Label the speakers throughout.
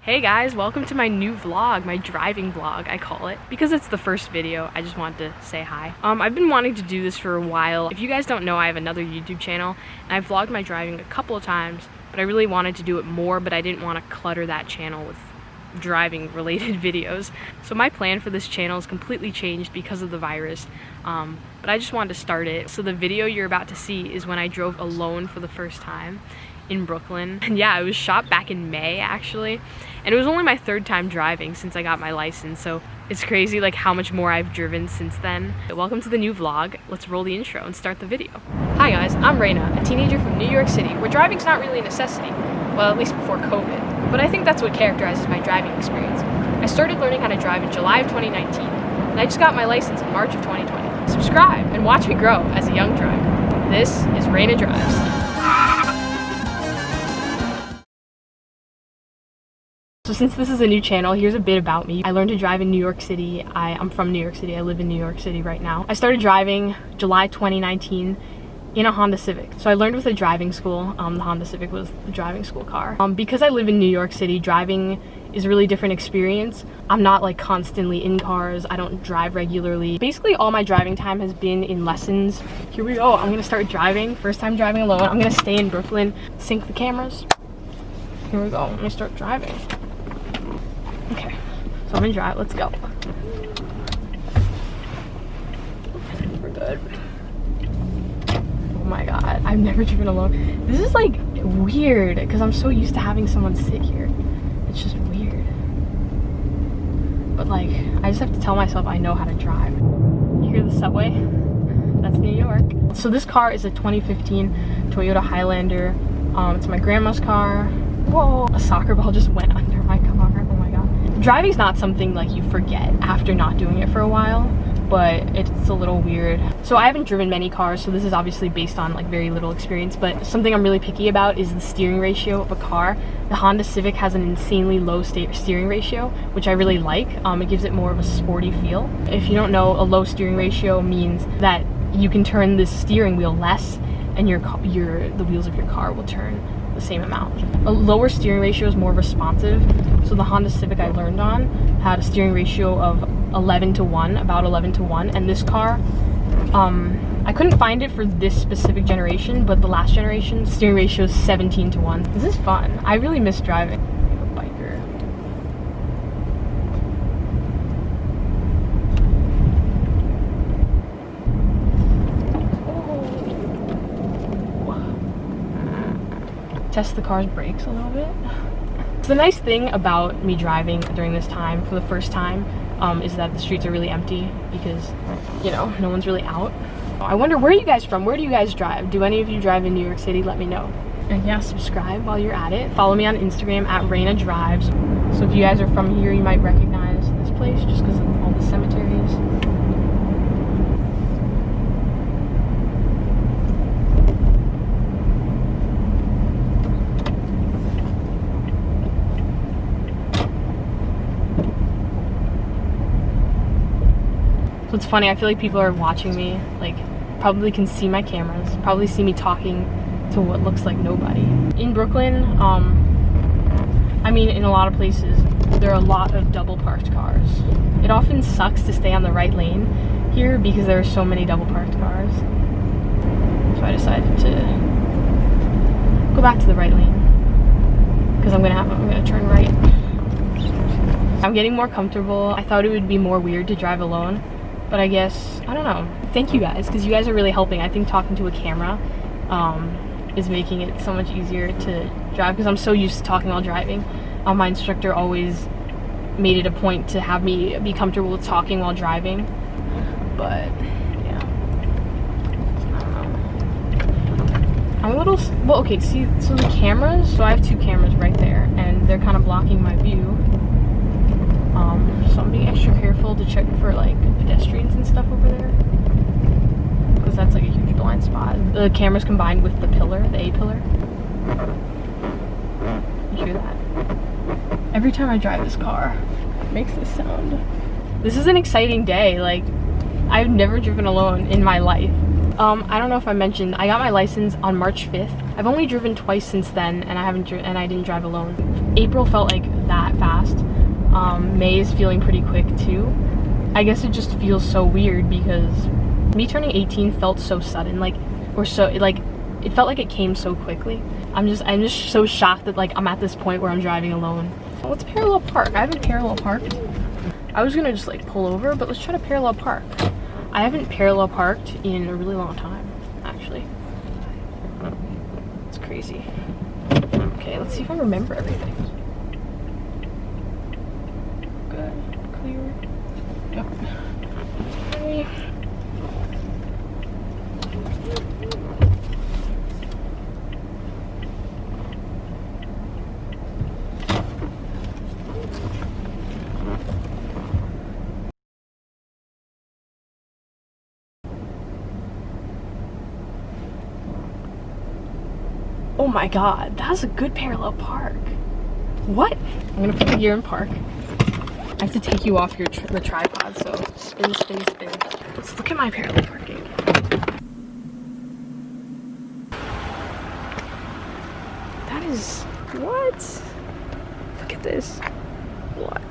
Speaker 1: Hey guys, welcome to my new vlog, my driving vlog, I call it. Because it's the first video, I just wanted to say hi. I've been wanting to do this for a while. If you guys don't know, I have another YouTube channel, and I've vlogged my driving a couple of times, but I really wanted to do it more, but I didn't want to clutter that channel with driving related videos. So my plan for this channel is completely changed because of the virus, but I just wanted to start it. So the video you're about to see is when I drove alone for the first time in Brooklyn. And yeah, it was shot back in May actually, and it was only my third time driving since I got my license, so it's crazy like how much more I've driven since then. Welcome to the new vlog. Let's roll the intro and start the video. Hi guys, I'm Raina, a teenager from New York City, where driving's not really a necessity. Well, at least before COVID. But I think that's what characterizes my driving experience. I started learning how to drive in July of 2019, and I just got my license in March of 2020. Subscribe and watch me grow as a young driver. This is Raina Drives. So since this is a new channel, here's a bit about me. I learned to drive in New York City. I'm from New York City. I live in New York City right now. I started driving July 2019 in a Honda Civic. So I learned with a driving school. The Honda Civic was the driving school car. Because I live in New York City, driving is a really different experience. I'm not like constantly in cars. I don't drive regularly. Basically all my driving time has been in lessons. Here we go. I'm gonna start driving. First time driving alone. I'm gonna stay in Brooklyn. Sync the cameras. Here we go. I'm gonna start driving. Okay, so I'm gonna drive. Let's go. We're good. Oh my god, I've never driven alone. This is like weird because I'm so used to having someone sit here. It's just weird. But like, I just have to tell myself I know how to drive. You hear the subway? That's New York. So this car is a 2015 Toyota Highlander. It's my grandma's car. Whoa, a soccer ball just went under my car. Oh my god. Driving's not something like you forget after not doing it for a while, but it's a little weird. So I haven't driven many cars, so this is obviously based on like very little experience, but something I'm really picky about is the steering ratio of a car. The Honda Civic has an insanely low steering ratio, which I really like. It gives it more of a sporty feel. If you don't know, a low steering ratio means that you can turn the steering wheel less and the wheels of your car will turn the same amount. A lower steering ratio is more responsive. So the Honda Civic I learned on had a steering ratio of 11:1, about 11:1, and this car, I couldn't find it for this specific generation, but the last generation steering ratio is 17:1. This is fun. I really miss driving. I'm a biker. Test the car's brakes a little bit. So the nice thing about me driving during this time for the first time is that the streets are really empty because, you know, no one's really out. I wonder, where are you guys from? Where do you guys drive? Do any of you drive in New York City? Let me know. And yeah, subscribe while you're at it. Follow me on Instagram at Raina Drives. So if you guys are from here, you might recognize this place just because of all the cemeteries. So it's funny, I feel like people are watching me, like probably can see my cameras, probably see me talking to what looks like nobody. In Brooklyn, I mean in a lot of places, there are a lot of double parked cars. It often sucks to stay on the right lane here because there are so many double parked cars. So I decided to go back to the right lane because I'm gonna turn right. I'm getting more comfortable. I thought it would be more weird to drive alone, but I guess, I don't know. Thank you guys, because you guys are really helping. I think talking to a camera is making it so much easier to drive because I'm so used to talking while driving. My instructor always made it a point to have me be comfortable with talking while driving, but yeah, I don't know. I'm a little, well, okay, see, so the cameras, so I have two cameras right there, and they're kind of blocking my view. So I'm being extra careful to check for like pedestrians and stuff over there because that's like a huge blind spot. The camera's combined with the pillar, the A pillar. You hear that? Every time I drive this car, it makes this sound. This is an exciting day. Like, I've never driven alone in my life. I don't know if I mentioned, I got my license on March 5th. I've only driven twice since then, and I didn't drive alone. April felt like that fast. May is feeling pretty quick too. I guess it just feels so weird because me turning 18 felt so sudden, like, or so, like, it felt like it came so quickly. I'm just so shocked that like I'm at this point where I'm driving alone. Let's parallel park. I haven't parallel parked. I was gonna just like pull over, but let's try to parallel park. I haven't parallel parked in a really long time, actually. It's crazy. Okay, let's see if I remember everything. Good, clear. Yep. Okay. Oh my god, that's a good parallel park. What? I'm gonna put the gear in park. I have to take you off the tripod, so spin, spin, spin. Let's look at my parallel parking. That is, what? Look at this. What?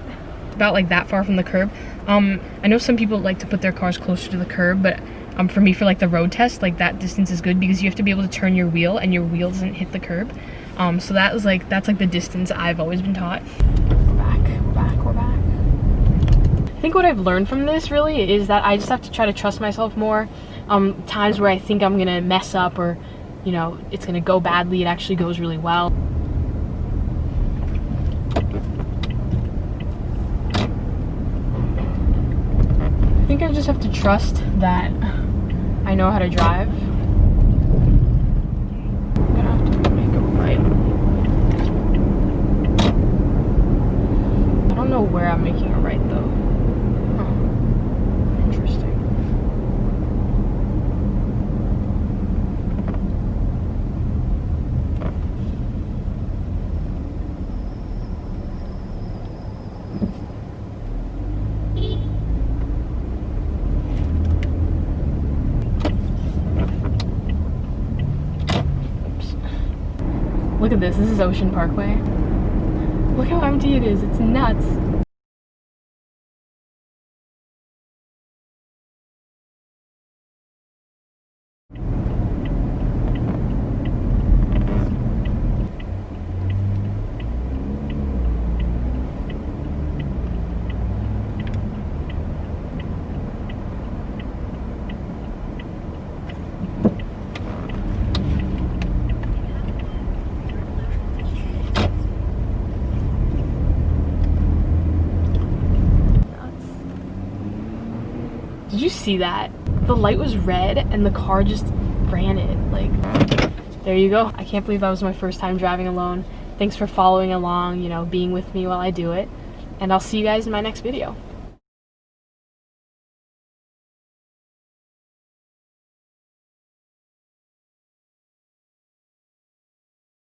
Speaker 1: About like that far from the curb. I know some people like to put their cars closer to the curb, but for me, for like the road test, like that distance is good because you have to be able to turn your wheel and your wheel doesn't hit the curb. So that's like the distance I've always been taught. We're back. I think what I've learned from this really is that I just have to try to trust myself more. Times where I think I'm gonna mess up or, you know, it's gonna go badly, it actually goes really well. I think I just have to trust that I know how to drive. I'm gonna have to make a right. I don't know where I'm making a right though. Huh. Interesting. Look at this is Ocean Parkway. Look how empty it is, it's nuts. Did you see that? The light was red and the car just ran it. Like, there you go. I can't believe that was my first time driving alone. Thanks for following along, you know, being with me while I do it. And I'll see you guys in my next video.